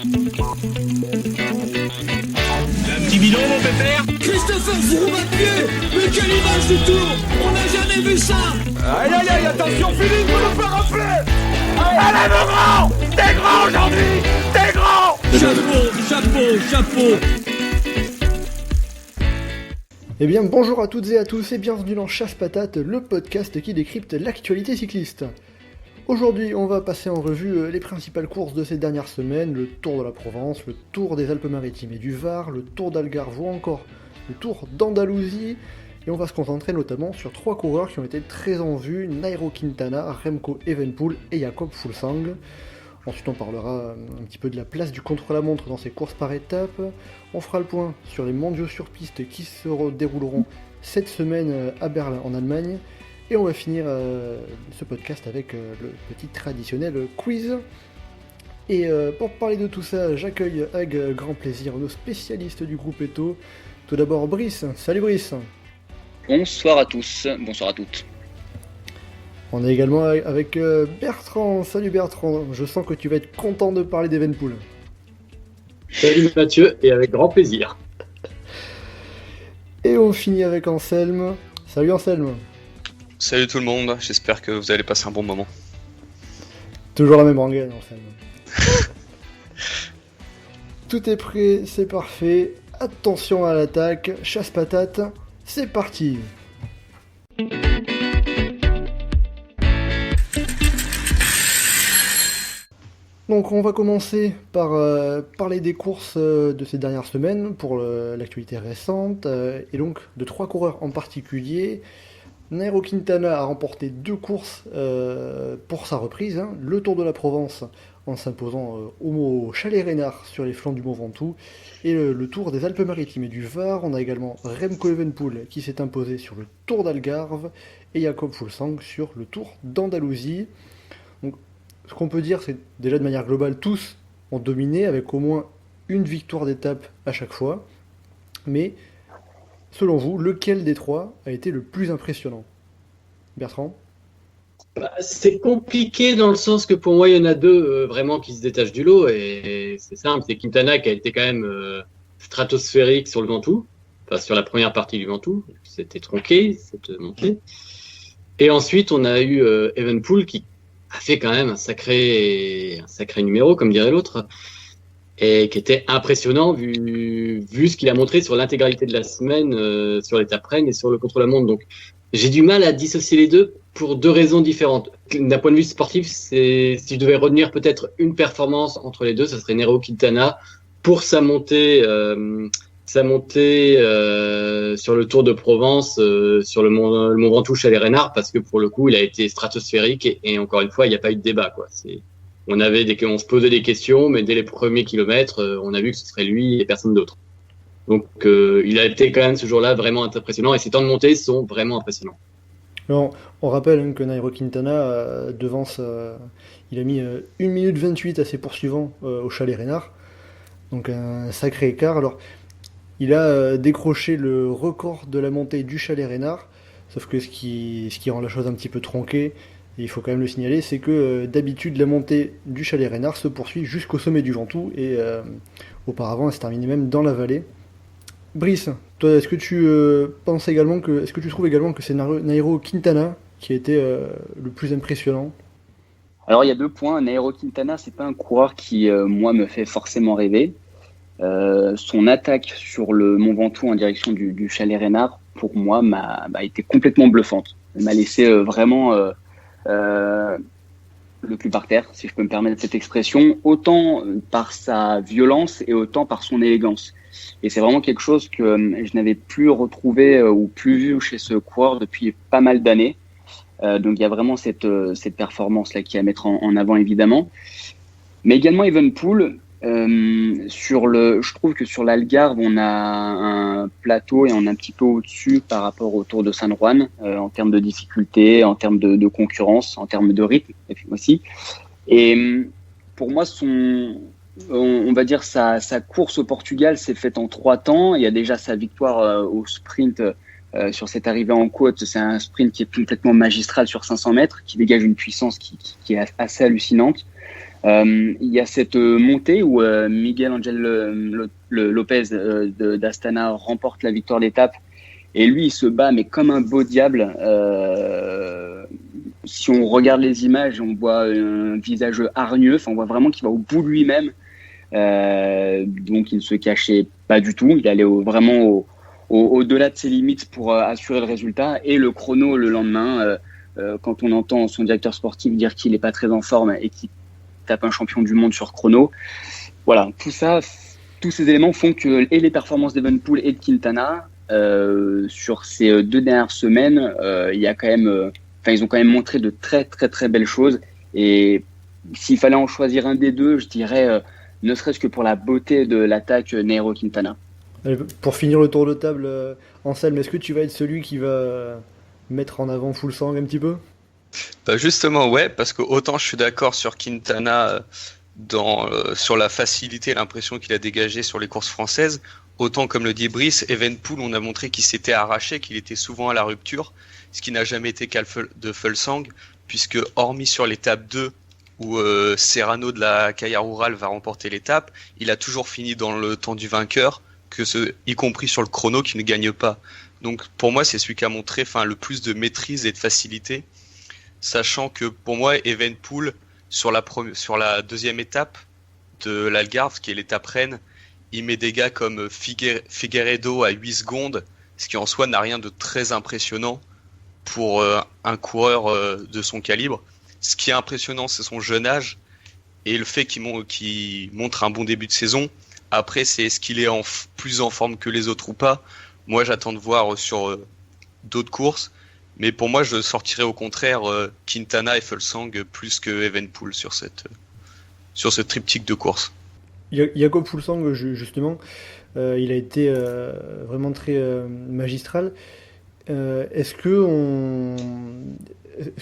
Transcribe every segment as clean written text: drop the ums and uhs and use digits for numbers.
Un petit bidon, mon pépère. Christopher Froome à pied. Mais quelle image du tour. On n'a jamais vu ça. Aïe aïe aïe, attention Philippe, vous nous faire rappeler. Allez mon grand, t'es grand aujourd'hui, t'es grand. Chapeau. Eh bien bonjour à toutes et à tous et bienvenue dans Chasse Patate, le podcast qui décrypte l'actualité cycliste. Aujourd'hui on va passer en revue les principales courses de ces dernières semaines, le Tour de la Provence, le Tour des Alpes-Maritimes et du Var, le Tour d'Algarve ou encore le Tour d'Andalousie, et on va se concentrer notamment sur 3 coureurs qui ont été très en vue, Nairo Quintana, Remco Evenepoel et Jakob Fuglsang. Ensuite on parlera un petit peu de la place du contre-la-montre dans ces courses par étapes, on fera le point sur les mondiaux sur piste qui se dérouleront cette semaine à Berlin en Allemagne, et on va finir ce podcast avec le petit traditionnel quiz. Et pour parler de tout ça, j'accueille avec grand plaisir nos spécialistes du groupe Eto. Tout d'abord Brice, salut Brice. Bonsoir à tous, bonsoir à toutes. On est également avec Bertrand, salut Bertrand, je sens que tu vas être content de parler d'Evenepoel. Salut Mathieu, et avec grand plaisir. Et on finit avec Anselme, salut Anselme. Salut tout le monde, j'espère que vous allez passer un bon moment. Toujours la même rengaine, Anselme. Tout est prêt, c'est parfait. Attention à l'attaque, chasse patate, c'est parti. Donc on va commencer par parler des courses de ces dernières semaines pour l'actualité récente, et donc de 3 coureurs en particulier. Nairo Quintana a remporté 2 courses pour sa reprise, le Tour de la Provence en s'imposant au Chalet Reynard sur les flancs du Mont Ventoux, et le Tour des Alpes-Maritimes et du Var. On a également Remco Evenepoel qui s'est imposé sur le Tour d'Algarve et Jakob Fuglsang sur le Tour d'Andalousie. Donc, ce qu'on peut dire, c'est déjà de manière globale, tous ont dominé avec au moins une victoire d'étape à chaque fois, mais selon vous, lequel des 3 a été le plus impressionnant ? Bertrand ? C'est compliqué dans le sens que pour moi, il y en a 2 vraiment qui se détachent du lot, et c'est simple, c'est Quintana qui a été quand même stratosphérique sur le Ventoux, enfin sur la première partie du Ventoux, c'était tronqué, cette montée. Et ensuite, on a eu Evenepoel qui a fait quand même un sacré numéro, comme dirait l'autre, et qui était impressionnant vu ce qu'il a montré sur l'intégralité de la semaine, sur l'étape Rennes et sur le contre-la-montre. Donc, j'ai du mal à dissocier les 2 pour 2 raisons différentes. D'un point de vue sportif, si je devais retenir peut-être une performance entre les 2, ça serait Nairo Quintana pour sa montée sur le Tour de Provence, sur le Mont Ventoux Chalet Reynard, parce que pour le coup, il a été stratosphérique et encore une fois, il n'y a pas eu de débat, quoi. On se posait des questions, mais dès les premiers kilomètres, on a vu que ce serait lui et personne d'autre. Donc, il a été quand même ce jour-là vraiment impressionnant, et ses temps de montée sont vraiment impressionnants. Alors, on rappelle que Nairo Quintana devance, il a mis 1 minute 28 à ses poursuivants au Chalet Reynard, donc un sacré écart. Alors, il a décroché le record de la montée du Chalet Reynard, sauf que ce qui rend la chose un petit peu tronquée, et il faut quand même le signaler, c'est que d'habitude la montée du Chalet Reynard se poursuit jusqu'au sommet du Ventoux, et auparavant elle se terminait même dans la vallée. Brice, toi, est-ce que tu trouves également que c'est Nairo Quintana qui a été le plus impressionnant ? Alors il y a 2 points. Nairo Quintana, c'est pas un coureur qui moi me fait forcément rêver. Son attaque sur le Mont Ventoux en direction du Chalet Reynard, pour moi, m'a été complètement bluffante. Elle m'a laissé vraiment le cul par terre, si je peux me permettre cette expression, autant par sa violence et autant par son élégance. Et c'est vraiment quelque chose que je n'avais plus retrouvé ou plus vu chez ce coureur depuis pas mal d'années. Donc il y a vraiment cette performance-là qui est à mettre en avant, évidemment. Mais également Evenepoel, je trouve que sur l'Algarve, on a un plateau et on est un petit peu au-dessus par rapport au Tour de San Juan, en termes de difficulté, en termes de concurrence, en termes de rythme aussi. Et pour moi, on va dire sa course au Portugal s'est faite en 3 temps. Il y a déjà sa victoire au sprint sur cette arrivée en côte. C'est un sprint qui est complètement magistral sur 500 mètres, qui dégage une puissance qui est assez hallucinante. Il y a cette montée où Miguel Angel Lopez d'Astana remporte la victoire d'étape. Et lui, il se bat, mais comme un beau diable. Si on regarde les images, on voit un visage hargneux. Enfin, on voit vraiment qu'il va au bout de lui-même. Donc, il ne se cachait pas du tout. Il allait vraiment au-delà de ses limites pour assurer le résultat. Et le chrono, le lendemain, quand on entend son directeur sportif dire qu'il n'est pas très en forme et qu'il tape un champion du monde sur chrono. Voilà, tous ces éléments font que et les performances d'Evenepoel et de Quintana, sur ces 2 dernières semaines, il y a quand même, ils ont quand même montré de très très très belles choses. Et s'il fallait en choisir un des deux, je dirais, ne serait-ce que pour la beauté de l'attaque, Nairo Quintana. Allez, pour finir le tour de table, Anselme, est-ce que tu vas être celui qui va mettre en avant Fuglsang un petit peu? Bah justement, ouais, parce que autant je suis d'accord sur Quintana sur la facilité, l'impression qu'il a dégagé sur les courses françaises, autant comme le dit Brice, Evenepoel, on a montré qu'il s'était arraché, qu'il était souvent à la rupture, ce qui n'a jamais été cas de Fuglsang, puisque hormis sur l'étape 2, où Serrano de la Caja Rural va remporter l'étape, il a toujours fini dans le temps du vainqueur, y compris sur le chrono qui ne gagne pas. Donc pour moi, c'est celui qui a montré le plus de maîtrise et de facilité, sachant que pour moi, Evenepoel, sur la deuxième étape de l'Algarve, qui est l'étape reine, il met des gars comme Figueiredo à 8 secondes, ce qui en soi n'a rien de très impressionnant pour un coureur de son calibre. Ce qui est impressionnant, c'est son jeune âge et le fait qu'il montre un bon début de saison. Après, c'est est-ce qu'il est plus en forme que les autres ou pas. Moi, j'attends de voir sur d'autres courses. Mais pour moi, je sortirais au contraire Quintana et Fuglsang plus que Evenepoel sur ce triptyque de course. Jakob Fuglsang, justement, il a été vraiment très magistral. Est-ce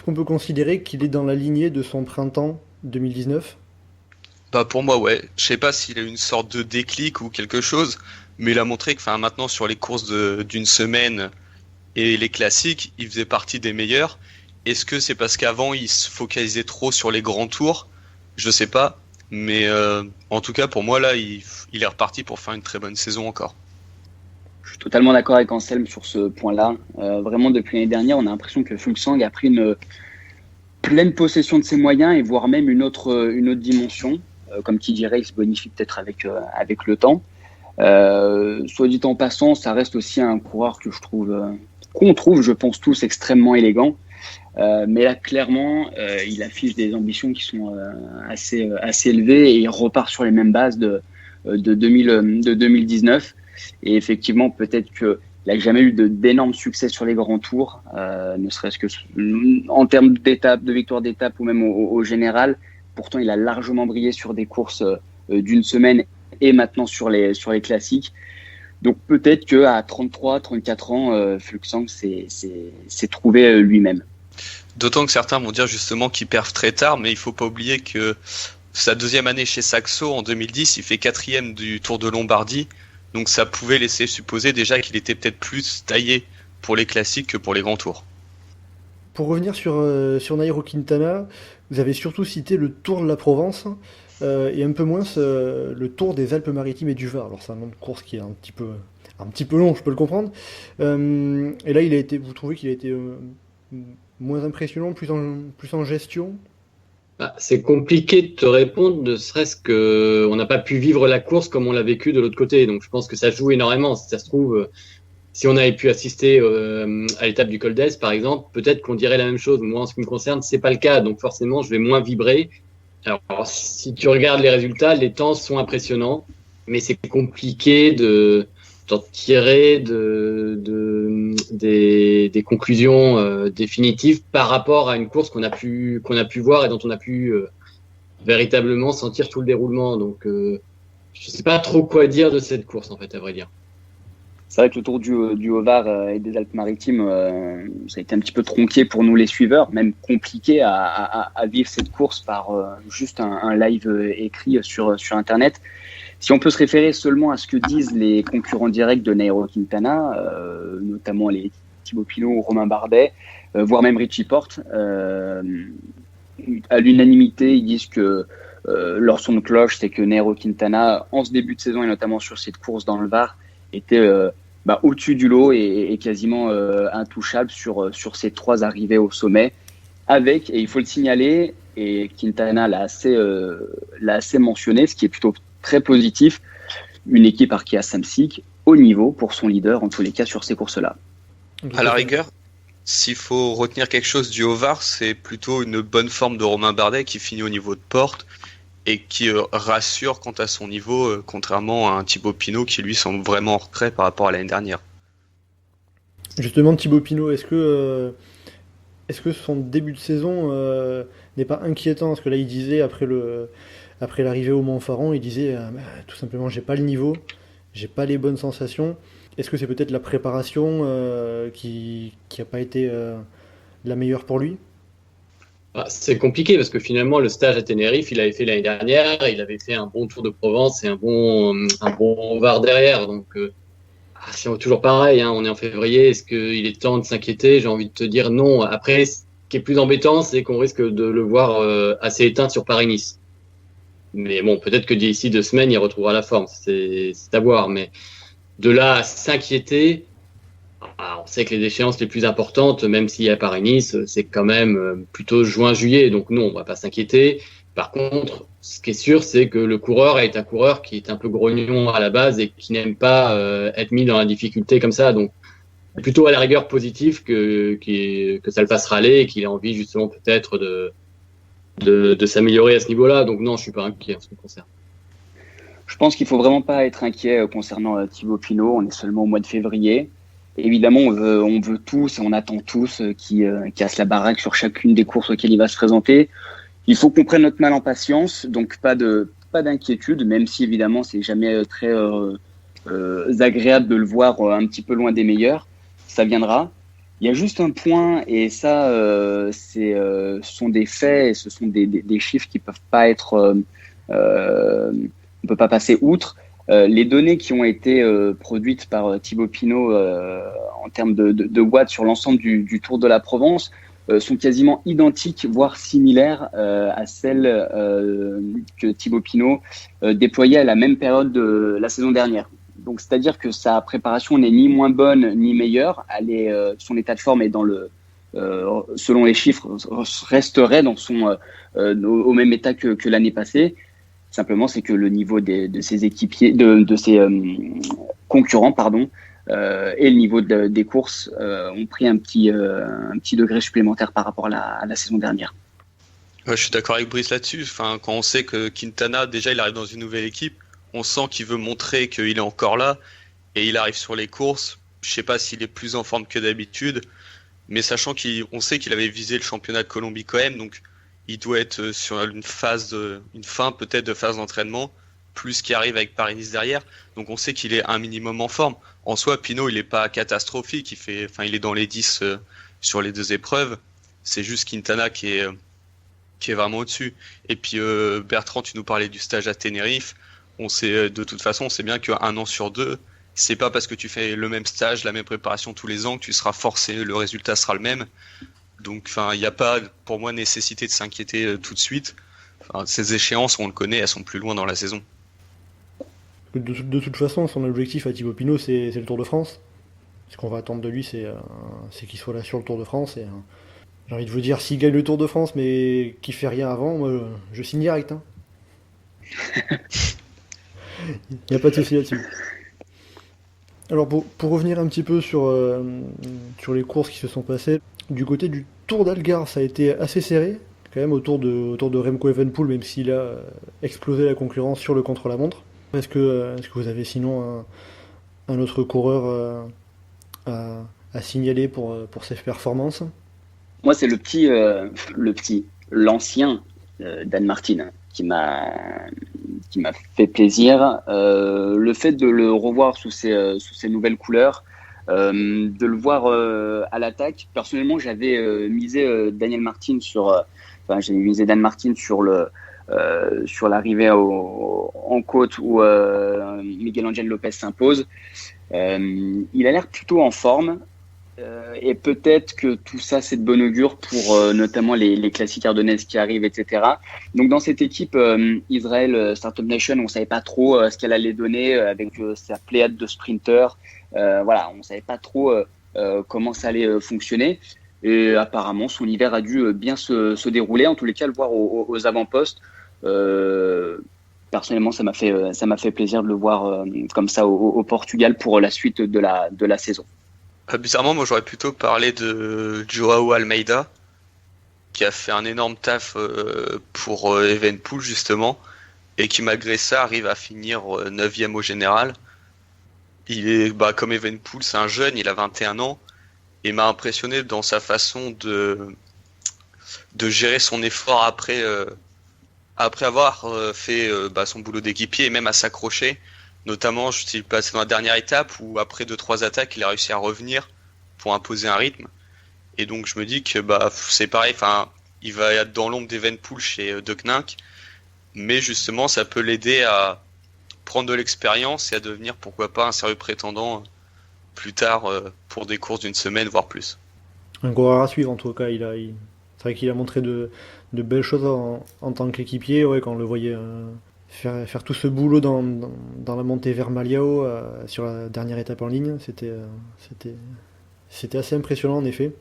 qu'on peut considérer qu'il est dans la lignée de son printemps 2019 ? Bah pour moi, ouais. Je sais pas s'il a une sorte de déclic ou quelque chose, mais il a montré que maintenant sur les courses d'une semaine et les classiques, il faisait partie des meilleurs. Est-ce que c'est parce qu'avant il se focalisait trop sur les grands tours ? Je sais pas, mais en tout cas pour moi là, il est reparti pour faire une très bonne saison encore. Je suis totalement d'accord avec Anselme sur ce point-là. Vraiment, depuis l'année dernière, on a l'impression que Fuglsang a pris une pleine possession de ses moyens et voire même une autre dimension. Comme qui dirait, il se bonifie peut-être avec le temps. Soit dit en passant, ça reste aussi un coureur que qu'on trouve, je pense tous, extrêmement élégant. Mais là, clairement, il affiche des ambitions qui sont assez élevées et il repart sur les mêmes bases de 2019. Et effectivement, peut-être qu'il n'a jamais eu d'énormes succès sur les grands tours, ne serait-ce que en termes d'étapes, de victoire d'étape ou même au général. Pourtant, il a largement brillé sur des courses d'une semaine et maintenant sur les classiques. Donc peut-être qu'à 33, 34 ans, Fuglsang s'est trouvé lui-même. D'autant que certains vont dire justement qu'il perf très tard, mais il faut pas oublier que sa deuxième année chez Saxo, en 2010, il fait 4e du Tour de Lombardie. Donc ça pouvait laisser supposer déjà qu'il était peut-être plus taillé pour les classiques que pour les grands tours. Pour revenir sur Nairo Quintana, vous avez surtout cité le Tour de la Provence et un peu moins le Tour des Alpes-Maritimes et du Var. Alors c'est un nom de course qui est un petit peu long, je peux le comprendre. Et là, vous trouvez qu'il a été moins impressionnant, plus en gestion ? C'est compliqué de te répondre, ne serait-ce qu'on n'a pas pu vivre la course comme on l'a vécu de l'autre côté. Donc je pense que ça joue énormément. Si ça se trouve, si on avait pu assister à l'étape du Col d'Este, par exemple, peut-être qu'on dirait la même chose. Moi, en ce qui me concerne, c'est pas le cas. Donc forcément, je vais moins vibrer. Alors si tu regardes les résultats, les temps sont impressionnants, mais c'est compliqué d'en tirer des conclusions définitives par rapport à une course qu'on a pu voir et dont on a pu véritablement sentir tout le déroulement. Donc je sais pas trop quoi dire de cette course en fait, à vrai dire. C'est vrai que le Tour du Haut-Var et des Alpes-Maritimes, ça a été un petit peu tronqué pour nous les suiveurs, même compliqué à vivre cette course par juste un live écrit sur Internet. Si on peut se référer seulement à ce que disent les concurrents directs de Nairo Quintana, notamment les Thibaut Pinot ou Romain Bardet, voire même Richie Porte, à l'unanimité, ils disent que leur son de cloche, c'est que Nairo Quintana, en ce début de saison et notamment sur cette course dans le Var, était au-dessus du lot et quasiment intouchable sur ces 3 arrivées au sommet. Et il faut le signaler, et Quintana l'a assez mentionné, ce qui est plutôt très positif, une équipe Arkea Samsic au niveau pour son leader, en tous les cas, sur ces courses-là. À la rigueur, s'il faut retenir quelque chose du Haut-Var, c'est plutôt une bonne forme de Romain Bardet qui finit au niveau de Porte et qui rassure quant à son niveau, contrairement à un Thibaut Pinot qui lui semble vraiment en retrait par rapport à l'année dernière. Justement, Thibaut Pinot, est-ce que son début de saison n'est pas inquiétant? Parce que là, il disait, après l'arrivée au Montfaron, il disait tout simplement, j'ai pas le niveau, j'ai pas les bonnes sensations. Est-ce que c'est peut-être la préparation qui a pas été la meilleure pour lui? C'est compliqué parce que finalement, le stage à Tenerife, il avait fait l'année dernière, il avait fait un bon Tour de Provence et un bon Var derrière. Donc, c'est toujours pareil, hein, on est en février, est-ce qu'il est temps de s'inquiéter? J'ai envie de te dire non. Après, ce qui est plus embêtant, c'est qu'on risque de le voir assez éteint sur Paris-Nice. Mais bon, peut-être que d'ici 2 semaines, il retrouvera la forme, c'est à voir. Mais de là à s'inquiéter, on sait que les échéances les plus importantes, même s'il y a Paris-Nice, c'est quand même plutôt juin-juillet. Donc non, on va pas s'inquiéter. Par contre, ce qui est sûr, c'est que le coureur est un coureur qui est un peu grognon à la base et qui n'aime pas être mis dans la difficulté comme ça. Donc, plutôt à la rigueur positif que ça le fasse râler et qu'il ait envie justement peut-être de s'améliorer à ce niveau-là. Donc non, je suis pas inquiet en ce qui me concerne. Je pense qu'il faut vraiment pas être inquiet concernant Thibaut Pinot. On est seulement au mois de février. Évidemment, on veut tous et on attend tous qu'il casse la baraque sur chacune des courses auxquelles il va se présenter. Il faut qu'on prenne notre mal en patience, donc pas d'inquiétude, même si évidemment c'est jamais très agréable de le voir un petit peu loin des meilleurs. Ça viendra. Il y a juste un point, et ça, ce sont des faits, et ce sont des chiffres qui peuvent pas être, on peut pas passer outre. Les données qui ont été produites par Thibaut Pinot en termes de watts sur l'ensemble du Tour de la Provence sont quasiment identiques, voire similaires à celles que Thibaut Pinot déployait à la même période de la saison dernière. Donc, c'est-à-dire que sa préparation n'est ni moins bonne ni meilleure. Son état de forme est selon les chiffres, resterait au même état que l'année passée. Simplement, c'est que le niveau de ses équipiers, de ses concurrents, et le niveau des courses ont pris un petit degré supplémentaire par rapport à la saison dernière. Ouais, je suis d'accord avec Brice là-dessus. Enfin, quand on sait que Quintana, déjà, il arrive dans une nouvelle équipe, on sent qu'il veut montrer qu'il est encore là, et il arrive sur les courses. Je sais pas s'il est plus en forme que d'habitude, mais sachant qu'on sait qu'il avait visé le championnat de Colombie quand même, donc il doit être sur une fin peut-être de phase d'entraînement, plus qui arrive avec Paris-Nice derrière. Donc on sait qu'il est un minimum en forme. En soi, Pinot, il est pas catastrophique. Il est dans les 10 sur les 2 épreuves. C'est juste Quintana qui est vraiment au-dessus. Et puis Bertrand, tu nous parlais du stage à Tenerife. On sait de toute façon, on sait bien qu'un an sur 2, c'est pas parce que tu fais le même stage, la même préparation tous les ans que tu seras forcé, le résultat sera le même. Donc, il n'y a pas, pour moi, nécessité de s'inquiéter tout de suite. Ces échéances, on le connaît, elles sont plus loin dans la saison. De toute façon, son objectif à Thibaut Pinot, c'est le Tour de France. Ce qu'on va attendre de lui, c'est qu'il soit là sur le Tour de France. Et j'ai envie de vous dire, s'il gagne le Tour de France, mais qu'il fait rien avant, moi, je signe direct. Hein. Il n'y a pas de souci là-dessus. Alors, pour revenir un petit peu sur les courses qui se sont passées, du côté du Tour d'Algarve, ça a été assez serré, quand même, autour de Remco Evenepoel, même s'il a explosé la concurrence sur le contre-la-montre. Est-ce que vous avez sinon un autre coureur à signaler pour ses performances? Moi, c'est l'ancien Dan Martin qui m'a fait plaisir. Le fait de le revoir sous ses nouvelles couleurs, de le voir à l'attaque. Personnellement, j'avais misé Dan Martin sur l'arrivée en côte où Miguel Ángel López s'impose. Il a l'air plutôt en forme. Et peut-être que tout ça, c'est de bon augure pour notamment les classiques ardennaises qui arrivent, etc. Donc, dans cette équipe Israël Startup Nation, on savait pas trop ce qu'elle allait donner avec sa pléiade de sprinters. Voilà, on savait pas trop comment ça allait fonctionner. Et apparemment, son hiver a dû bien se dérouler. En tous les cas, le voir aux avant-postes. Personnellement, ça m'a fait plaisir de le voir comme ça au Portugal pour la suite de la saison. Bizarrement, moi j'aurais plutôt parlé de Joao Almeida, qui a fait un énorme taf pour Evenpool justement, et qui malgré ça arrive à finir 9e au général. Il est comme Evenpool, c'est un jeune, il a 21 ans, et m'a impressionné dans sa façon de gérer son effort après avoir fait son boulot d'équipier et même à s'accrocher. Notamment, je suis passé dans la dernière étape où après 2-3 attaques, il a réussi à revenir pour imposer un rythme. Et donc je me dis que c'est pareil, il va être dans l'ombre d'Evenpool chez De Kninck, mais justement ça peut l'aider à prendre de l'expérience et à devenir pourquoi pas un sérieux prétendant plus tard pour des courses d'une semaine voire plus. Un coureur à suivre en tout cas, c'est vrai qu'il a montré de belles choses en tant qu'équipier, ouais, quand on le voyait faire tout ce boulot dans la montée vers Maliao sur la dernière étape en ligne, c'était assez impressionnant en effet.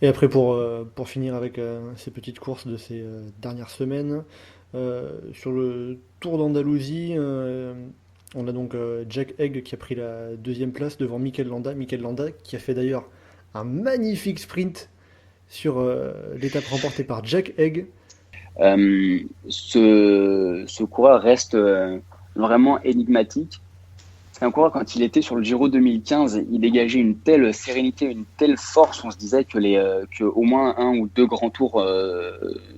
Et après pour finir avec ces petites courses de ces dernières semaines, sur le Tour d'Andalousie, on a donc Jack Egg qui a pris la 2e place devant Mikel Landa qui a fait d'ailleurs un magnifique sprint sur l'étape remportée par Jack Egg. Ce coureur reste vraiment énigmatique. C'est un coureur, quand il était sur le Giro 2015, il dégageait une telle sérénité, une telle force. On se disait que au moins 1 ou 2 grands tours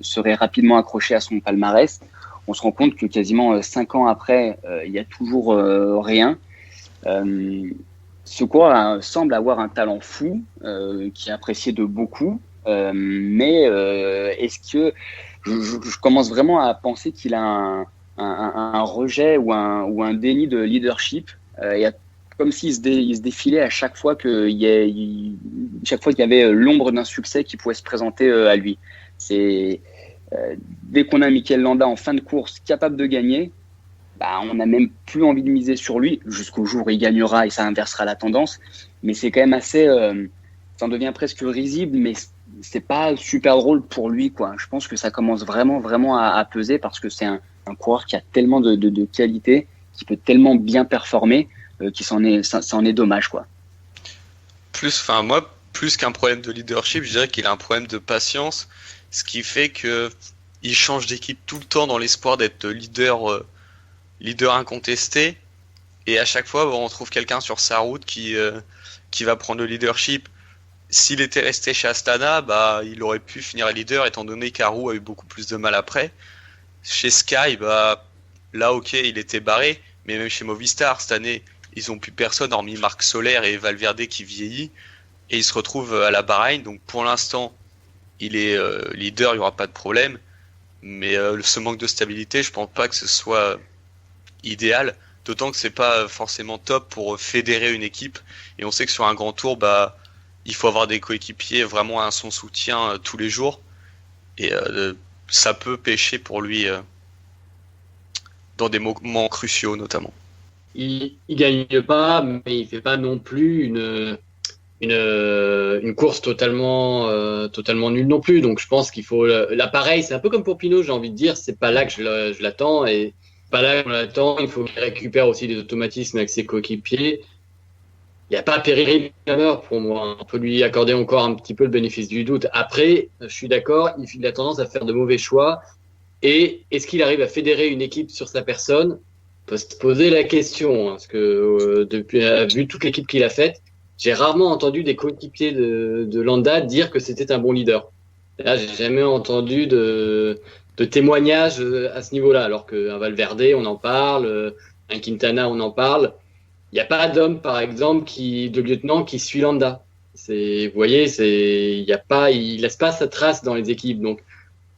seraient rapidement accrochés à son palmarès. On se rend compte que quasiment 5 ans après, il y a toujours rien. Ce coureur semble avoir un talent fou qui est apprécié de beaucoup. Mais est-ce que je commence vraiment à penser qu'il a un rejet ou un déni de leadership. Comme s'il se défilait à chaque fois qu'il y avait l'ombre d'un succès qui pouvait se présenter à lui. Dès qu'on a Mikel Landa en fin de course capable de gagner, on n'a même plus envie de miser sur lui jusqu'au jour où il gagnera et ça inversera la tendance. Mais c'est quand même assez, ça en devient presque risible, mais c'est pas super drôle pour lui, quoi. Je pense que ça commence vraiment à peser parce que c'est un coureur qui a tellement de qualité, qui peut tellement bien performer, ça en est dommage, quoi. Plus qu'un problème de leadership, je dirais qu'il a un problème de patience, ce qui fait que il change d'équipe tout le temps dans l'espoir d'être leader incontesté, et à chaque fois on trouve quelqu'un sur sa route qui va prendre le leadership. S'il était resté chez Astana, il aurait pu finir leader étant donné qu'Aru a eu beaucoup plus de mal après. Chez Sky, là ok, il était barré, mais même chez Movistar cette année, ils ont plus personne hormis Marc Soler et Valverde qui vieillit, et il se retrouve à la Bahreïn. Donc pour l'instant, il est leader, il n'y aura pas de problème, mais ce manque de stabilité, je pense pas que ce soit idéal, d'autant que c'est pas forcément top pour fédérer une équipe, et on sait que sur un grand tour, il faut avoir des coéquipiers vraiment à son soutien tous les jours, et ça peut pêcher pour lui dans des moments cruciaux notamment. Il gagne pas, mais il fait pas non plus une course totalement nulle non plus. Donc je pense qu'il faut l'appareil, c'est un peu comme pour Pinot, j'ai envie de dire, c'est pas là que je l'attends, et pas là qu'on l'attend. Il faut qu'il récupère aussi des automatismes avec ses coéquipiers. Il n'y a pas péril pour moi. On peut lui accorder encore un petit peu le bénéfice du doute. Après, je suis d'accord, il a tendance à faire de mauvais choix. Et est-ce qu'il arrive à fédérer une équipe sur sa personne? On peut se poser la question, parce que vu toute l'équipe qu'il a faite, j'ai rarement entendu des coéquipiers de Landa dire que c'était un bon leader. Là, j'ai jamais entendu de témoignages à ce niveau-là, alors qu'un Valverde, on en parle, un Quintana, on en parle. Il n'y a pas d'homme, par exemple, de lieutenant qui suit Landa. Vous voyez, il laisse pas sa trace dans les équipes. Donc,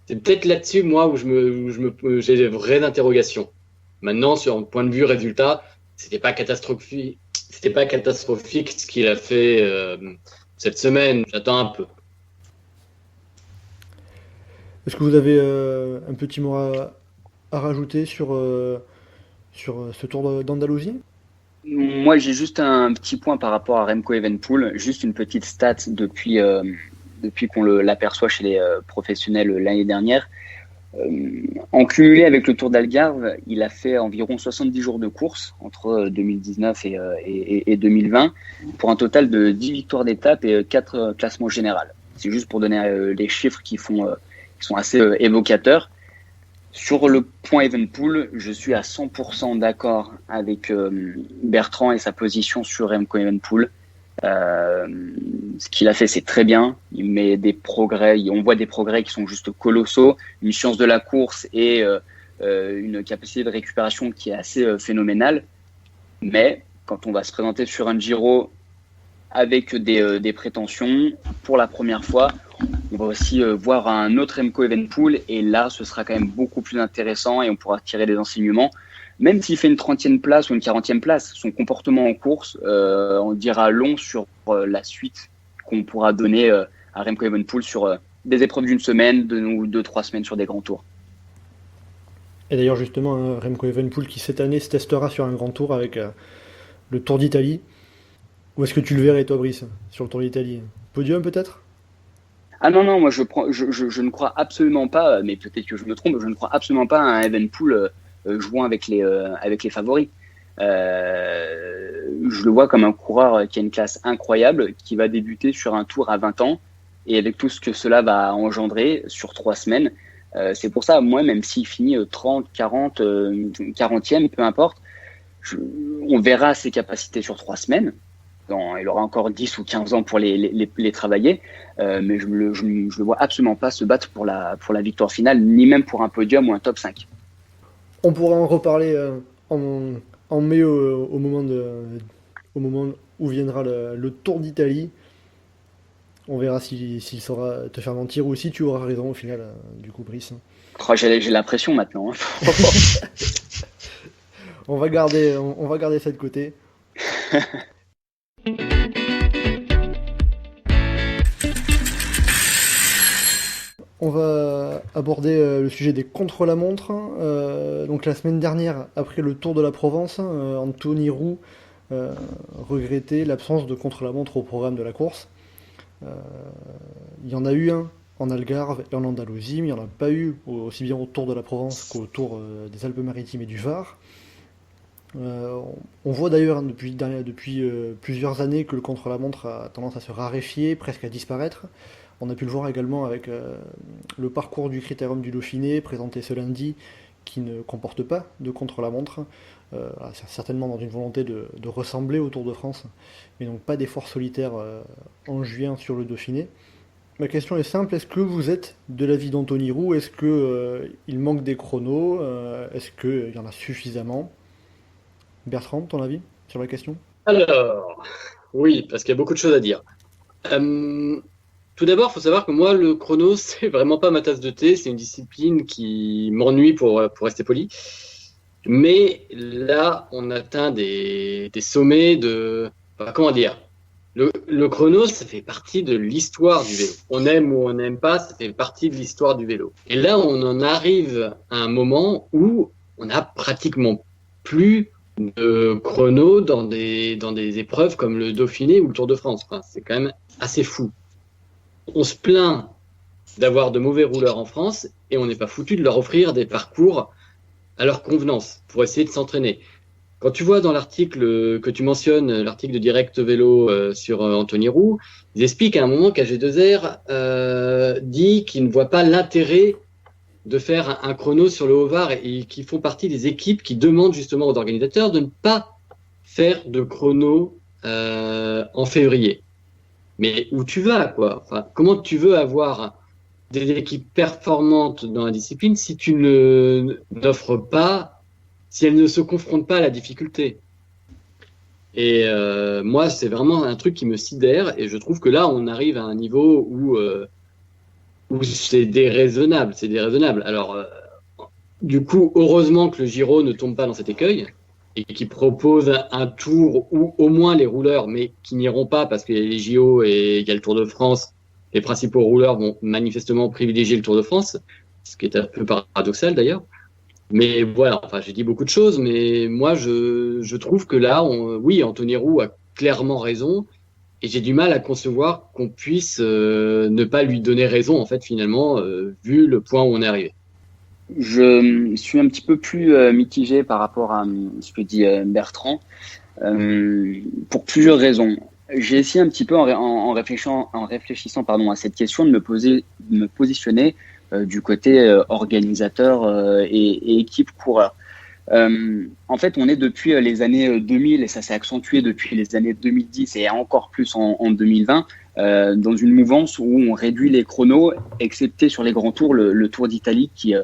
c'est peut-être là-dessus, moi, où j'ai des vraies interrogations. Maintenant, sur un point de vue résultat, c'était pas catastrophique ce qu'il a fait cette semaine, j'attends un peu. Est-ce que vous avez un petit mot à rajouter sur ce Tour d'Andalousie? Moi, j'ai juste un petit point par rapport à Remco Evenepoel, juste une petite stat depuis qu'on l'aperçoit chez les professionnels l'année dernière. En cumulé avec le Tour d'Algarve, il a fait environ 70 jours de course entre 2019 et 2020 pour un total de 10 victoires d'étape et 4 classements généraux. C'est juste pour donner les chiffres qui sont assez évocateurs. Sur le point Evenepoel, je suis à 100% d'accord avec Bertrand et sa position sur Remco Evenepoel. Ce qu'il a fait, c'est très bien. Il met des progrès, on voit des progrès qui sont juste colossaux, une science de la course et une capacité de récupération qui est assez phénoménale. Mais quand on va se présenter sur un Giro avec des prétentions, pour la première fois, on va aussi voir un autre Remco Evenepoel et là, ce sera quand même beaucoup plus intéressant et on pourra tirer des enseignements. Même s'il fait une 30e place ou une 40e place, son comportement en course, on dira long sur la suite qu'on pourra donner à Remco Evenepoel sur des épreuves d'une semaine, ou 2-3 semaines sur des grands tours. Et d'ailleurs, justement, Remco Evenepoel qui cette année se testera sur un grand tour avec le Tour d'Italie. Où est-ce que tu le verrais, toi, Brice, sur le Tour d'Italie? Podium, peut-être? Ah non, moi je ne crois absolument pas, mais peut-être que je me trompe, je ne crois absolument pas à un Evenepoel jouant avec les favoris. Je le vois comme un coureur qui a une classe incroyable, qui va débuter sur un tour à 20 ans, et avec tout ce que cela va engendrer sur 3 semaines. C'est pour ça, moi, même s'il finit 30, 40, 40e, peu importe, on verra ses capacités sur 3 semaines. Il aura encore 10 ou 15 ans pour les travailler, mais je le vois absolument pas se battre pour la victoire finale, ni même pour un podium ou un top 5. On pourra en reparler en mai au moment où viendra le Tour d'Italie. On verra s'il saura te faire mentir ou si tu auras raison au final, du coup, Brice. Oh, j'ai la pression maintenant. On va garder ça de côté. On va aborder le sujet des contre-la-montre. Donc la semaine dernière, après le Tour de la Provence, Anthony Roux regrettait l'absence de contre-la-montre au programme de la course. Il y en a eu un en Algarve et en Andalousie, mais il n'y en a pas eu aussi bien au Tour de la Provence qu'au Tour des Alpes-Maritimes et du Var. On voit d'ailleurs depuis plusieurs années que le contre-la-montre a tendance à se raréfier, presque à disparaître. On a pu le voir également avec le parcours du Critérium du Dauphiné, présenté ce lundi, qui ne comporte pas de contre-la-montre, certainement dans une volonté de ressembler au Tour de France, mais donc pas d'effort solitaire en juin sur le Dauphiné. Ma question est simple, est-ce que vous êtes de l'avis d'Anthony Roux? Est-ce qu'il manque des chronos? Est-ce qu'il y en a suffisamment? Bertrand, ton avis sur la question? Alors, oui, parce qu'il y a beaucoup de choses à dire. Tout d'abord, il faut savoir que moi, le chrono, c'est vraiment pas ma tasse de thé. C'est une discipline qui m'ennuie pour rester poli. Mais là, on atteint des sommets de... Enfin, comment dire? Le chrono, ça fait partie de l'histoire du vélo. On aime ou on n'aime pas, ça fait partie de l'histoire du vélo. Et là, on en arrive à un moment où on n'a pratiquement plus de chrono dans des épreuves comme le Dauphiné ou le Tour de France. Enfin, c'est quand même assez fou. On se plaint d'avoir de mauvais rouleurs en France et on n'est pas foutu de leur offrir des parcours à leur convenance pour essayer de s'entraîner. Quand tu vois dans l'article que tu mentionnes, l'article de Direct Vélo sur Anthony Roux, ils expliquent à un moment qu'AG2R dit qu'il ne voit pas l'intérêt de faire un chrono sur le Haut-Var et qui font partie des équipes qui demandent justement aux organisateurs de ne pas faire de chrono en février. Mais où tu vas, quoi? Enfin, comment tu veux avoir des équipes performantes dans la discipline si tu n'offres pas, si elles ne se confrontent pas à la difficulté? Et moi, c'est vraiment un truc qui me sidère et je trouve que là, on arrive à un niveau où c'est déraisonnable. Alors, du coup, heureusement que le Giro ne tombe pas dans cet écueil et qui propose un tour où au moins les rouleurs, mais qui n'iront pas parce qu'il y a les JO et il y a le Tour de France, les principaux rouleurs vont manifestement privilégier le Tour de France, ce qui est un peu paradoxal d'ailleurs. Mais voilà, enfin j'ai dit beaucoup de choses, mais moi je trouve que là, oui, Anthony Roux a clairement raison, et j'ai du mal à concevoir qu'on puisse ne pas lui donner raison en fait finalement, vu le point où on est arrivé. Je suis un petit peu plus mitigé par rapport à ce que dit Bertrand, pour plusieurs raisons. J'ai essayé un petit peu en réfléchissant à cette question de me positionner du côté organisateur et équipe coureur. En fait, on est depuis les années 2000 et ça s'est accentué depuis les années 2010 et encore plus en 2020 dans une mouvance où on réduit les chronos, excepté sur les grands tours, le Tour d'Italie qui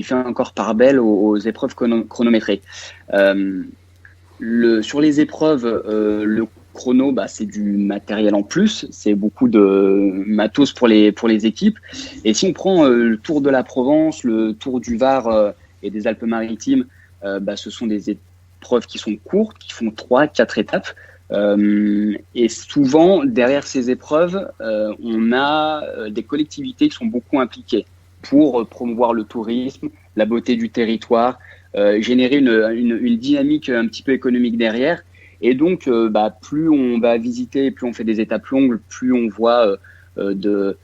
fait encore part belle aux épreuves chronométrées. Sur les épreuves, le chrono, c'est du matériel en plus, c'est beaucoup de matos pour les équipes. Et si on prend le Tour de la Provence, le Tour du Var et des Alpes-Maritimes, ce sont des épreuves qui sont courtes, qui font 3-4 étapes. Et souvent, derrière ces épreuves, on a des collectivités qui sont beaucoup impliquées pour promouvoir le tourisme, la beauté du territoire, générer une dynamique un petit peu économique derrière. Et donc, plus on va visiter, plus on fait des étapes longues, plus on voit de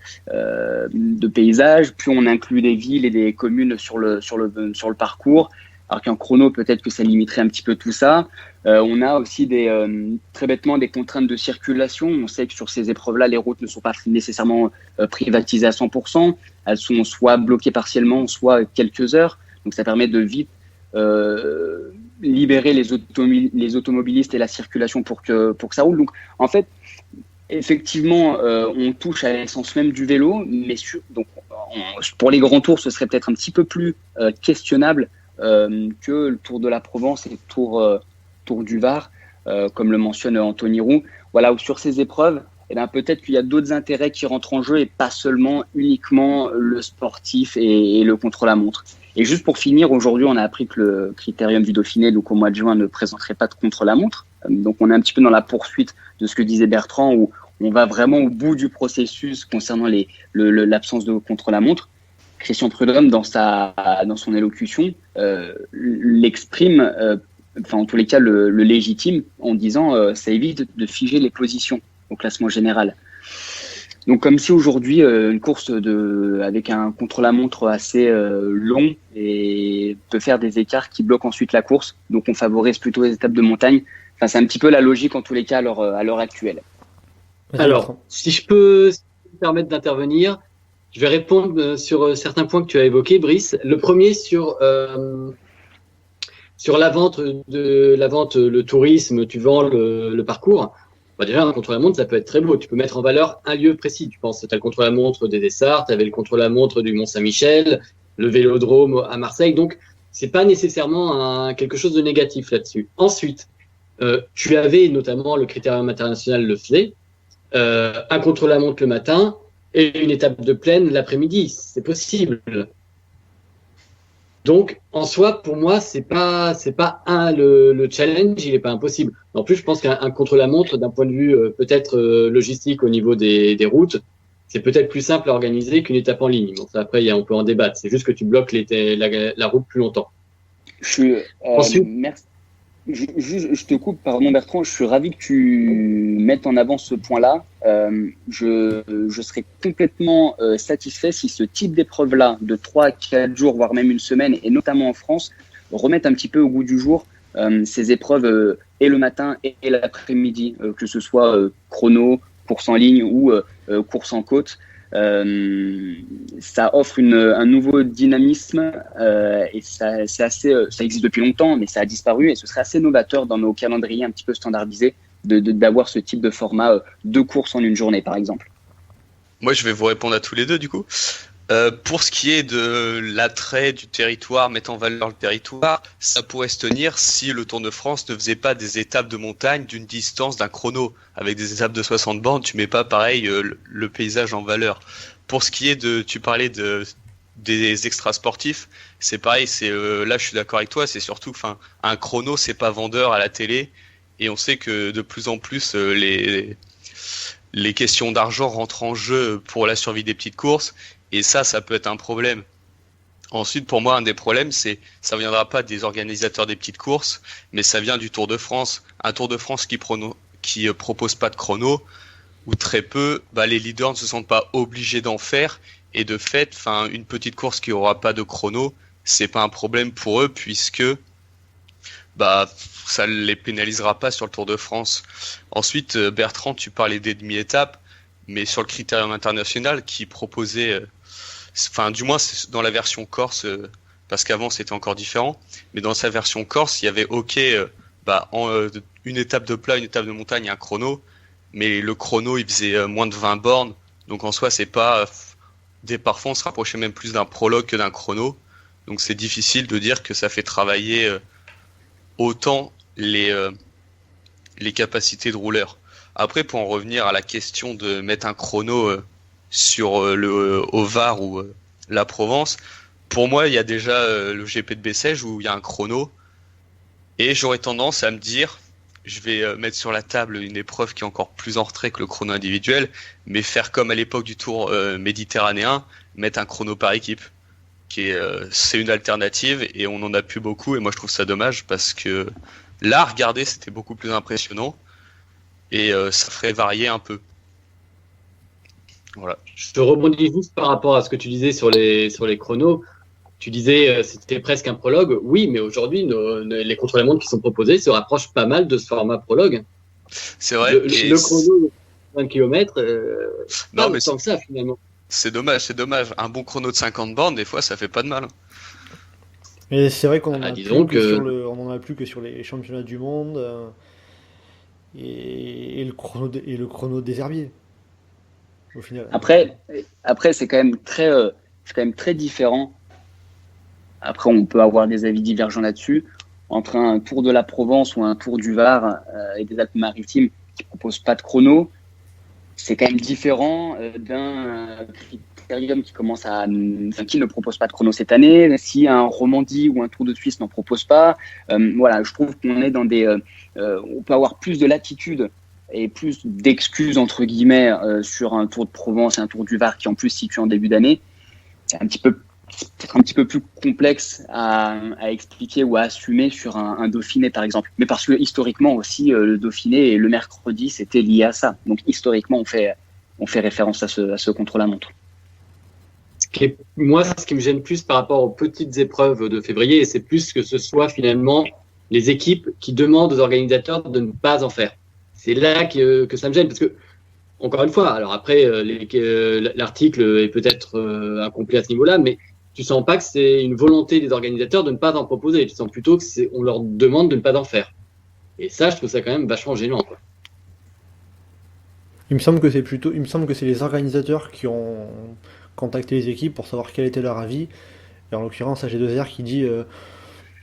paysages, plus on inclut des villes et des communes sur le parcours. Alors qu'un chrono, peut-être que ça limiterait un petit peu tout ça. On a aussi très bêtement des contraintes de circulation. On sait que sur ces épreuves-là, les routes ne sont pas nécessairement privatisées à 100%. Elles sont soit bloquées partiellement, soit quelques heures. Donc ça permet de vite libérer les automobilistes et la circulation pour que ça roule. Donc en fait, effectivement, on touche à l'essence même du vélo, mais pour les grands tours, ce serait peut-être un petit peu plus questionnable que le Tour de la Provence et le Tour du Var, comme le mentionne Anthony Roux. Voilà, où sur ces épreuves, peut-être qu'il y a d'autres intérêts qui rentrent en jeu et pas seulement uniquement le sportif et le contre-la-montre. Et juste pour finir, aujourd'hui, on a appris que le Critérium du Dauphiné, donc au mois de juin, ne présenterait pas de contre-la-montre. Donc on est un petit peu dans la poursuite de ce que disait Bertrand, où on va vraiment au bout du processus concernant l'absence de contre-la-montre. Christian Prudhomme, dans son élocution, l'exprime, en tous les cas le légitime, en disant ça évite de figer les positions au classement général. Donc comme si aujourd'hui une course avec un contre-la-montre assez long et peut faire des écarts qui bloquent ensuite la course. Donc on favorise plutôt les étapes de montagne. Enfin, c'est un petit peu la logique en tous les cas à l'heure actuelle. Alors, si je peux me permettre d'intervenir, je vais répondre sur certains points que tu as évoqués, Brice. Le premier sur la vente, le tourisme, tu vends le parcours. Déjà, un contre-la-montre, ça peut être très beau. Tu peux mettre en valeur un lieu précis. Tu penses, tu as le contre-la-montre des Essarts, tu avais le contre-la-montre du Mont-Saint-Michel, le Vélodrome à Marseille. Donc, c'est pas nécessairement quelque chose de négatif là-dessus. Ensuite, tu avais notamment le Critérium international le faisait, un contre-la-montre le matin et une étape de plaine l'après-midi. C'est possible. Donc, en soi, pour moi, c'est pas le challenge, il est pas impossible. En plus, je pense qu'un contre-la-montre, d'un point de vue peut-être logistique au niveau des routes, c'est peut-être plus simple à organiser qu'une étape en ligne. Bon, ça, après, on peut en débattre. C'est juste que tu bloques la route plus longtemps. Ensuite, merci. Je te coupe, pardon Bertrand, je suis ravi que tu mettes en avant ce point-là. Je serais complètement satisfait si ce type d'épreuve-là, de 3 à 4 jours, voire même une semaine, et notamment en France, remette un petit peu au goût du jour ces épreuves et le matin et l'après-midi, que ce soit chrono, course en ligne ou course en côte. Ça offre un nouveau dynamisme et ça existe depuis longtemps, mais ça a disparu et ce serait assez novateur dans nos calendriers un petit peu standardisés d'avoir ce type de format de course en une journée par exemple. Moi je vais vous répondre à tous les deux du coup. Pour ce qui est de l'attrait du territoire, mettre en valeur le territoire, ça pourrait se tenir si le Tour de France ne faisait pas des étapes de montagne d'une distance d'un chrono. Avec des étapes de 60 bornes, tu mets pas pareil le paysage en valeur. Pour ce qui est tu parlais des extra sportifs, c'est pareil. Là, je suis d'accord avec toi. C'est surtout, un chrono, c'est pas vendeur à la télé, et on sait que de plus en plus les questions d'argent rentrent en jeu pour la survie des petites courses, et ça peut être un problème. Ensuite, pour moi, un des problèmes, ça viendra pas des organisateurs des petites courses, mais ça vient du Tour de France. Un Tour de France qui propose pas de chrono, ou très peu, les leaders ne se sentent pas obligés d'en faire, et de fait, une petite course qui aura pas de chrono, c'est pas un problème pour eux, puisque ça les pénalisera pas sur le Tour de France. Ensuite, Bertrand, tu parlais des demi-étapes, mais sur le critérium international qui proposait, du moins c'est dans la version Corse, parce qu'avant c'était encore différent, mais dans sa version Corse, il y avait une étape de plat, une étape de montagne, un chrono, mais le chrono il faisait moins de 20 bornes, donc en soi c'est pas, parfois on se rapprochait même plus d'un prologue que d'un chrono, donc c'est difficile de dire que ça fait travailler autant les capacités de rouleur. Après, pour en revenir à la question de mettre un chrono au Var ou la Provence, pour moi il y a déjà le GP de Bessèges où il y a un chrono, et j'aurais tendance à me dire, je vais mettre sur la table une épreuve qui est encore plus en retrait que le chrono individuel, mais faire comme à l'époque du Tour méditerranéen, mettre un chrono par équipe, c'est une alternative, et on en a plus beaucoup, et moi je trouve ça dommage, parce que là, regarder, c'était beaucoup plus impressionnant, et ça ferait varier un peu. Voilà. Je te rebondis juste par rapport à ce que tu disais sur les chronos. Tu disais c'était presque un prologue. Oui, mais aujourd'hui, les contre-la-montre qui sont proposés se rapprochent pas mal de ce format prologue. C'est vrai. Le chrono de 20 km, non, mais tant que ça, finalement. C'est dommage. Un bon chrono de 50 bornes, des fois, ça fait pas de mal. Mais c'est vrai qu'on en a on n'en a plus que sur les championnats du monde et le chrono des herbiers. Au final. Après, c'est quand même très différent. Après, on peut avoir des avis divergents là-dessus. Entre un Tour de la Provence ou un Tour du Var et des Alpes-Maritimes qui proposent pas de chrono, c'est quand même différent d'un Critérium qui qui ne propose pas de chrono cette année. Si un Romandie ou un Tour de Suisse n'en propose pas, je trouve qu'on est dans on peut avoir plus de latitude et plus d'excuses entre guillemets sur un Tour de Provence et un Tour du Var qui en plus se situe en début d'année. C'est peut-être un petit peu plus complexe à expliquer ou à assumer sur un Dauphiné par exemple, mais parce que historiquement aussi le Dauphiné et le mercredi c'était lié à ça, donc historiquement on fait référence à ce contre-la-montre. Moi, ce qui me gêne plus par rapport aux petites épreuves de février, c'est plus que ce soit finalement les équipes qui demandent aux organisateurs de ne pas en faire. C'est là que ça me gêne, parce que, encore une fois, alors après, l'article est peut-être incomplet à ce niveau-là, mais tu sens pas que c'est une volonté des organisateurs de ne pas en proposer. Tu sens plutôt que on leur demande de ne pas en faire. Et ça, je trouve ça quand même vachement gênant, quoi. Il me semble que c'est les organisateurs qui ont contacté les équipes pour savoir quel était leur avis. Et en l'occurrence, AG2R qui dit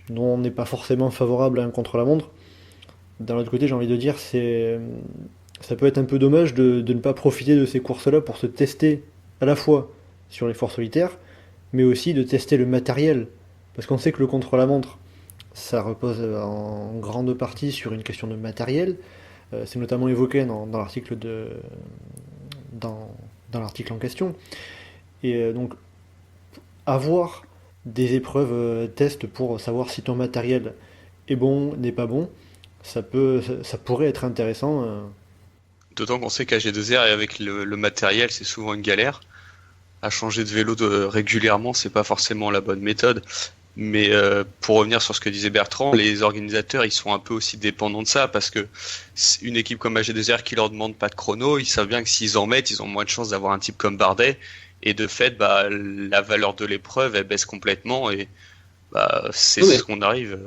non, on n'est pas forcément favorable à un contre-la-montre. D'un autre côté, j'ai envie de dire, ça peut être un peu dommage de ne pas profiter de ces courses-là pour se tester à la fois sur les forces solitaires, mais aussi de tester le matériel. Parce qu'on sait que le contre-la-montre, ça repose en grande partie sur une question de matériel. C'est notamment évoqué dans l'article dans l'article en question. Et donc, avoir des épreuves tests pour savoir si ton matériel est bon, n'est pas bon, ça pourrait être intéressant. D'autant qu'on sait qu'AG2R et avec le matériel, c'est souvent une galère. À changer de vélo régulièrement, c'est pas forcément la bonne méthode. Mais pour revenir sur ce que disait Bertrand, les organisateurs, ils sont un peu aussi dépendants de ça, parce que une équipe comme AG2R qui leur demande pas de chrono, ils savent bien que s'ils en mettent, ils ont moins de chances d'avoir un type comme Bardet. Et de fait, la valeur de l'épreuve, elle baisse complètement, et ce qu'on arrive.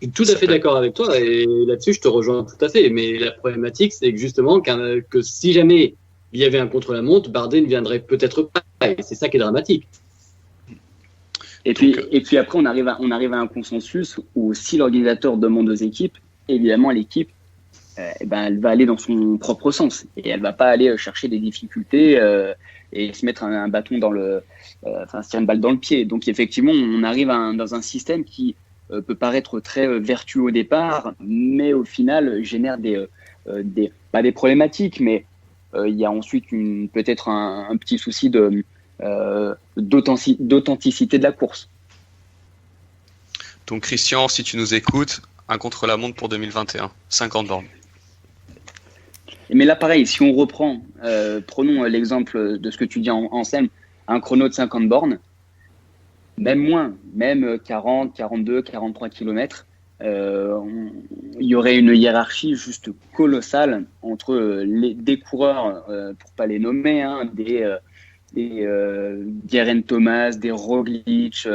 Je suis tout à fait d'accord avec toi, et là-dessus, je te rejoins tout à fait. Mais la problématique, c'est que justement, que si jamais il y avait un contre-la-montre, Bardet ne viendrait peut-être pas, et c'est ça qui est dramatique. Et puis après, on arrive à un consensus où si l'organisateur demande aux équipes, évidemment, l'équipe, elle va aller dans son propre sens, et elle va pas aller chercher des difficultés et se mettre un bâton dans se tirer une balle dans le pied. Donc effectivement, on arrive dans un système qui peut paraître très vertueux au départ, mais au final génère pas des problématiques, mais il y a ensuite peut-être un petit souci d'authenticité de la course. Donc Christian, si tu nous écoutes, un contre-la-montre pour 2021, 50 bornes. Mais là, pareil, si on reprend, prenons l'exemple de ce que tu dis en scène, un chrono de 50 bornes, même moins, même 40, 42, 43 km, il y aurait une hiérarchie juste colossale entre des coureurs, pour pas les nommer, des Geraint Thomas, des Roglic,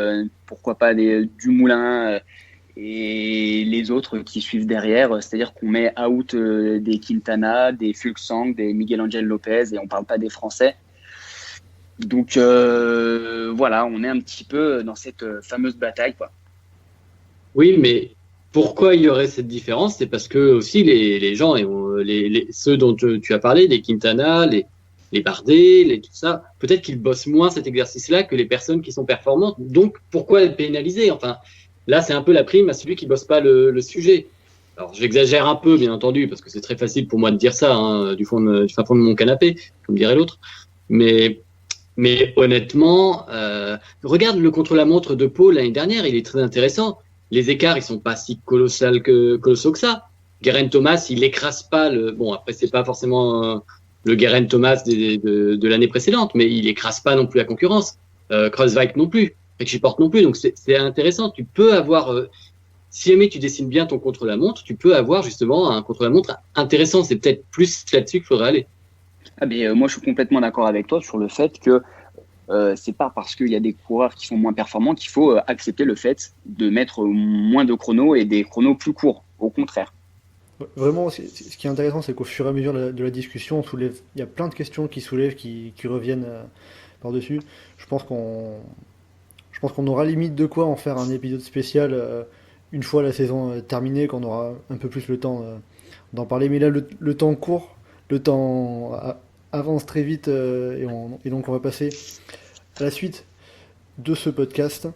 pourquoi pas du Moulin, et les autres qui suivent derrière. C'est-à-dire qu'on met out des Quintana, des Fuglsang, des Miguel Angel Lopez, et on parle pas des Français. Donc voilà, on est un petit peu dans cette fameuse bataille, quoi. Oui, mais pourquoi il y aurait cette différence? C'est parce que aussi les gens, ceux dont tu as parlé, les Quintana, les Bardet, tout ça, peut-être qu'ils bossent moins cet exercice-là que les personnes qui sont performantes. Donc, pourquoi les pénaliser? Enfin, là, c'est un peu la prime à celui qui bosse pas le sujet. Alors, j'exagère un peu, bien entendu, parce que c'est très facile pour moi de dire ça, du fin fond de mon canapé, comme dirait l'autre. Mais honnêtement, regarde le contre-la-montre de Pau l'année dernière, il est très intéressant. Les écarts, ils sont pas si colossaux que ça. Geraint Thomas, il écrase pas bon, après, c'est pas forcément le Geraint Thomas de l'année précédente, mais il écrase pas non plus la concurrence. Kruijswijk non plus, Richie Porte non plus. Donc c'est intéressant. Tu peux avoir, si jamais tu dessines bien ton contre-la-montre, tu peux avoir justement un contre-la-montre intéressant. C'est peut-être plus là-dessus qu'il faudrait aller. Ah ben, moi, je suis complètement d'accord avec toi sur le fait que c'est pas parce qu'il y a des coureurs qui sont moins performants qu'il faut accepter le fait de mettre moins de chronos et des chronos plus courts. Au contraire. Vraiment, ce qui est intéressant, c'est qu'au fur et à mesure de la discussion, il y a plein de questions qui soulèvent, qui reviennent par-dessus. Je pense qu'on aura limite de quoi en faire un épisode spécial une fois la saison terminée, qu'on aura un peu plus le temps d'en parler. Mais là, le temps court, le temps avance très vite, et donc on va passer à la suite de ce podcast.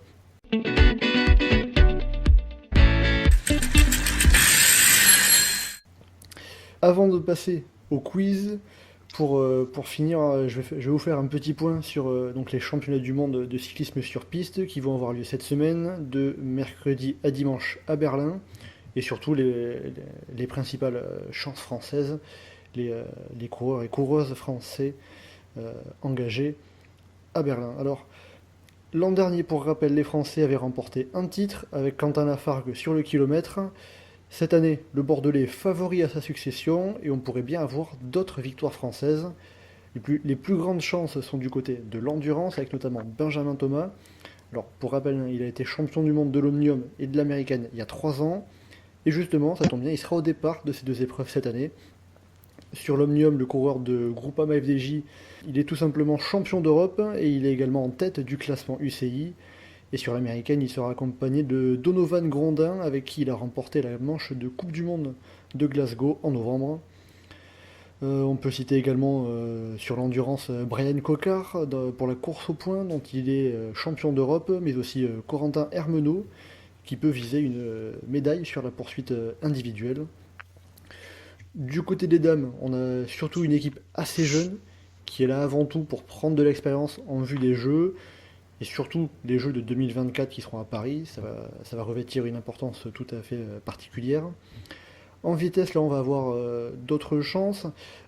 Avant de passer au quiz, pour finir, je vais vous faire un petit point sur donc les championnats du monde de cyclisme sur piste qui vont avoir lieu cette semaine, de mercredi à dimanche à Berlin, et surtout les principales chances françaises, les coureurs et coureuses français engagés à Berlin. Alors, l'an dernier, pour rappel, les Français avaient remporté un titre avec Quentin Lafargue sur le kilomètre. Cette année, le Bordelais est favori à sa succession et on pourrait bien avoir d'autres victoires françaises. Les plus grandes chances sont du côté de l'endurance, avec notamment Benjamin Thomas. Alors, pour rappel, il a été champion du monde de l'Omnium et de l'Américaine il y a 3 ans. Et justement, ça tombe bien, il sera au départ de ces 2 épreuves cette année. Sur l'Omnium, le coureur de Groupama FDJ, il est tout simplement champion d'Europe et il est également en tête du classement UCI. Et sur l'américaine, il sera accompagné de Donovan Grondin, avec qui il a remporté la manche de Coupe du Monde de Glasgow en novembre. On peut citer également sur l'endurance Brian Cocard pour la course au point, dont il est champion d'Europe, mais aussi Corentin Hermenot, qui peut viser une médaille sur la poursuite individuelle. Du côté des dames, on a surtout une équipe assez jeune, qui est là avant tout pour prendre de l'expérience en vue des Jeux, et surtout les Jeux de 2024 qui seront à Paris. Ça va revêtir une importance tout à fait particulière. En vitesse, là, on va avoir d'autres chances.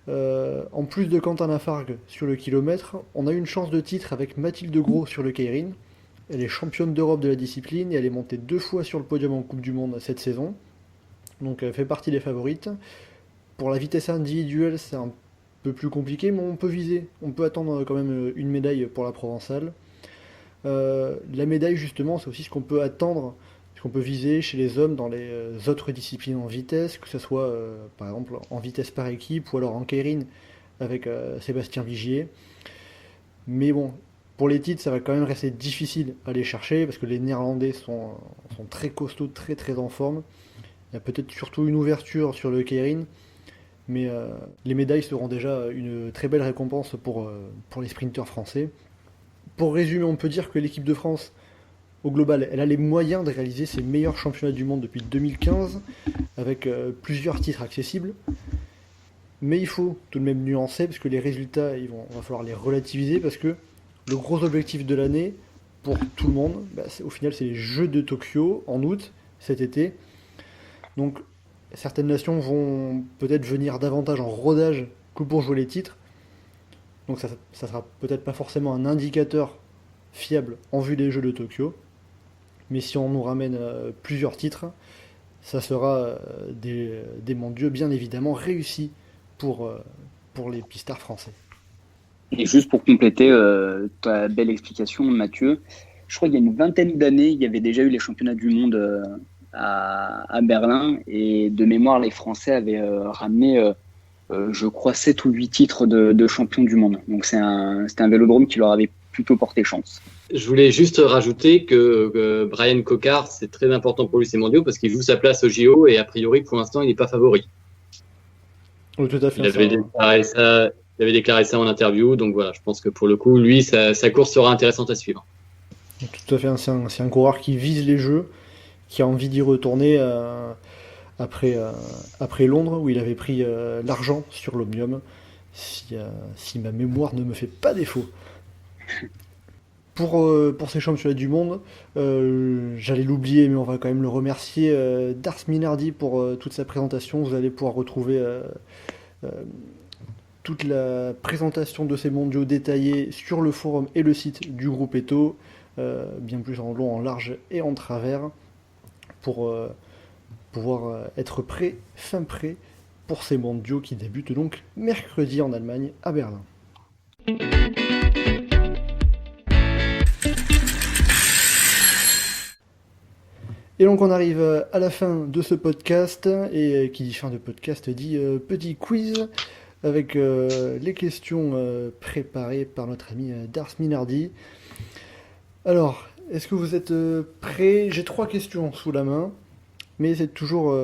En plus de Quentin Lafargue sur le kilomètre, on a une chance de titre avec Mathilde Gros sur le Keirin. Elle est championne d'Europe de la discipline et elle est montée 2 fois sur le podium en Coupe du Monde cette saison. Donc elle fait partie des favorites. Pour la vitesse individuelle, c'est un peu plus compliqué, mais on peut attendre quand même une médaille pour la Provençale. La médaille, justement, c'est aussi ce qu'on peut attendre, ce qu'on peut viser chez les hommes dans les autres disciplines en vitesse, que ce soit par exemple en vitesse par équipe ou alors en Keirin avec Sébastien Vigier. Mais bon, pour les titres, ça va quand même rester difficile à aller chercher parce que les Néerlandais sont très costauds, très très en forme. Il y a peut-être surtout une ouverture sur le Keirin, mais les médailles seront déjà une très belle récompense pour les sprinteurs français. Pour résumer, on peut dire que l'équipe de France, au global, elle a les moyens de réaliser ses meilleurs championnats du monde depuis 2015, avec plusieurs titres accessibles. Mais il faut tout de même nuancer, parce que les résultats, va falloir les relativiser, parce que le gros objectif de l'année, pour tout le monde, au final, c'est les Jeux de Tokyo, en août, cet été. Donc, certaines nations vont peut-être venir davantage en rodage que pour jouer les titres. Donc ça sera peut-être pas forcément un indicateur fiable en vue des Jeux de Tokyo. Mais si on nous ramène plusieurs titres, ça sera des mondiaux bien évidemment réussis pour les pistards français. Et juste pour compléter ta belle explication, Mathieu, je crois qu'il y a une vingtaine d'années, il y avait déjà eu les championnats du monde à Berlin, et de mémoire, les Français avaient ramené, je crois, 7 ou 8 titres de champion du monde. Donc c'était un vélodrome qui leur avait plutôt porté chance. Je voulais juste rajouter que Brian Cocard, c'est très important pour lui ces mondiaux parce qu'il joue sa place au JO et a priori, pour l'instant, il n'est pas favori. Oui, tout à fait. Il avait déclaré ça en interview, donc voilà, je pense que pour le coup, lui, sa course sera intéressante à suivre. Tout à fait, c'est un coureur qui vise les Jeux, qui a envie d'y retourner après Londres, où il avait pris l'argent sur l'omnium, si ma mémoire ne me fait pas défaut. Pour ces championnats du monde, j'allais l'oublier, mais on va quand même le remercier, Dars Minardi pour toute sa présentation. Vous allez pouvoir retrouver toute la présentation de ces mondiaux détaillés sur le forum et le site du groupe Eto, bien plus en long, en large et en travers, pour pouvoir être fin prêt pour ces mondiaux qui débutent donc mercredi en Allemagne, à Berlin. Et donc on arrive à la fin de ce podcast, et qui dit fin de podcast dit petit quiz, avec les questions préparées par notre ami Dars Minardi. Alors, est-ce que vous êtes prêts ? J'ai 3 questions sous la main, mais c'est toujours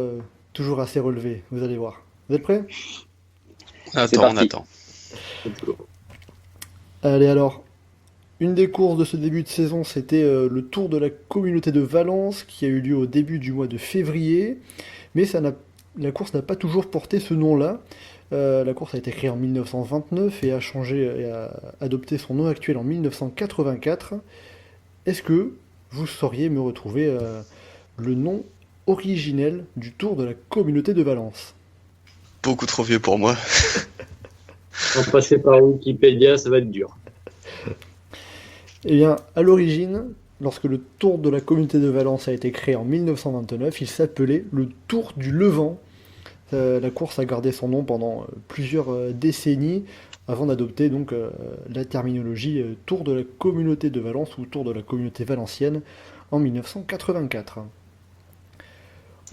assez relevé, vous allez voir. Vous êtes prêts ? On attend. Allez alors. Une des courses de ce début de saison, c'était le Tour de la Communauté de Valence, qui a eu lieu au début du mois de février, mais la course n'a pas toujours porté ce nom-là. La course a été créée en 1929 et a changé et a adopté son nom actuel en 1984. Est-ce que vous sauriez me retrouver le nom originel du Tour de la Communauté de Valence ? Beaucoup trop vieux pour moi. En passer par Wikipédia, ça va être dur. Eh bien, à l'origine, lorsque le Tour de la Communauté de Valence a été créé en 1929, il s'appelait le Tour du Levant. La course a gardé son nom pendant plusieurs décennies, avant d'adopter donc la terminologie Tour de la Communauté de Valence ou Tour de la Communauté Valencienne en 1984.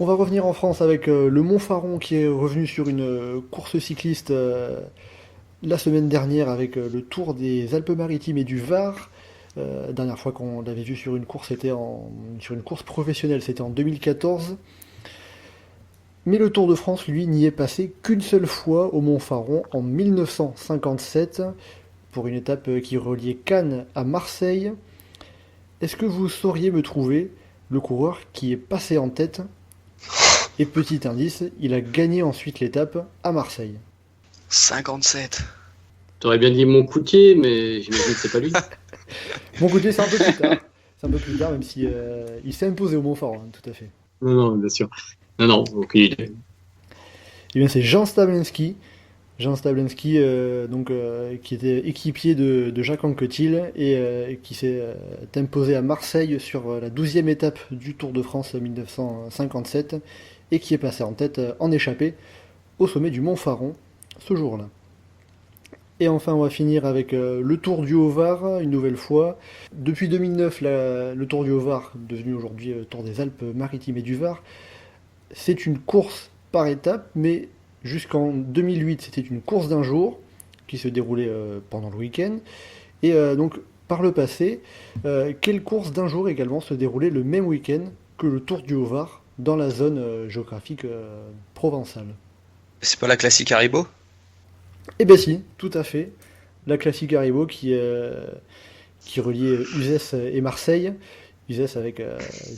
On va revenir en France avec le Montfaron, qui est revenu sur une course cycliste la semaine dernière avec le Tour des Alpes-Maritimes et du Var. Dernière fois qu'on l'avait vu sur une course, sur une course professionnelle, c'était en 2014. Mais le Tour de France, lui, n'y est passé qu'une seule fois au Montfaron en 1957, pour une étape qui reliait Cannes à Marseille. Est-ce que vous sauriez me trouver le coureur qui est passé en tête ? Et petit indice, il a gagné ensuite l'étape à Marseille. 57. T'aurais bien dit Moncoutier, mais j'imagine que c'est pas lui. Moncoutier, c'est un peu plus tard. C'est un peu plus tard, même si il s'est imposé au Montfort, hein, tout à fait. Non, bien sûr. Non, aucune idée. Eh bien, c'est Jean Stablenski. Jean Stablenski, qui était équipier de Jacques Anquetil et qui s'est imposé à Marseille sur la 12e étape du Tour de France 1957 et qui est passé en tête en échappée au sommet du Montfaron ce jour-là. Et enfin, on va finir avec le Tour du Haut-Var, une nouvelle fois. Depuis 2009, le Tour du Haut-Var, devenu aujourd'hui le Tour des Alpes-Maritimes et du Var, c'est une course par étape, mais jusqu'en 2008, c'était une course d'un jour qui se déroulait pendant le week-end. Et donc, par le passé, quelle course d'un jour également se déroulait le même week-end que le Tour du Haut-Var dans la zone géographique provençale ? C'est pas la classique Haribo? Eh ben si, tout à fait. La classique Haribo qui reliait Uzès et Marseille. Uzès avec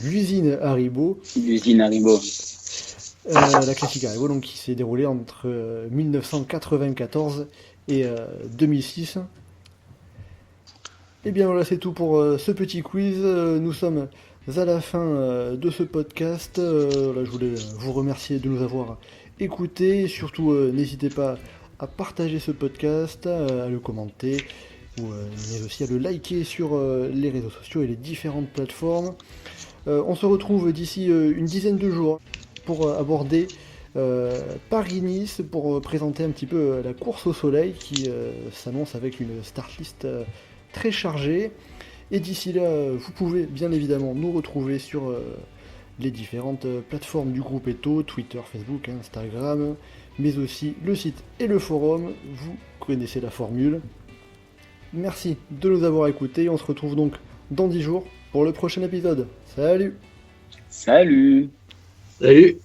l'usine Haribo. L'usine Haribo. La classique Haribo donc, qui s'est déroulée entre 1994 et 2006. Et bien voilà, c'est tout pour ce petit quiz. Nous sommes à la fin de ce podcast. Là, je voulais vous remercier de nous avoir écoutés. Et surtout, n'hésitez pas à partager ce podcast, à le commenter, mais aussi à le liker sur les réseaux sociaux et les différentes plateformes. On se retrouve d'ici une dizaine de jours pour aborder Paris-Nice, pour présenter un petit peu la course au soleil qui s'annonce avec une start list très chargée. Et d'ici là, vous pouvez bien évidemment nous retrouver sur les différentes plateformes du groupe Eto, Twitter, Facebook, Instagram, mais aussi le site et le forum. Vous connaissez la formule. Merci de nous avoir écoutés. On se retrouve donc dans 10 jours pour le prochain épisode. Salut! Salut! Salut!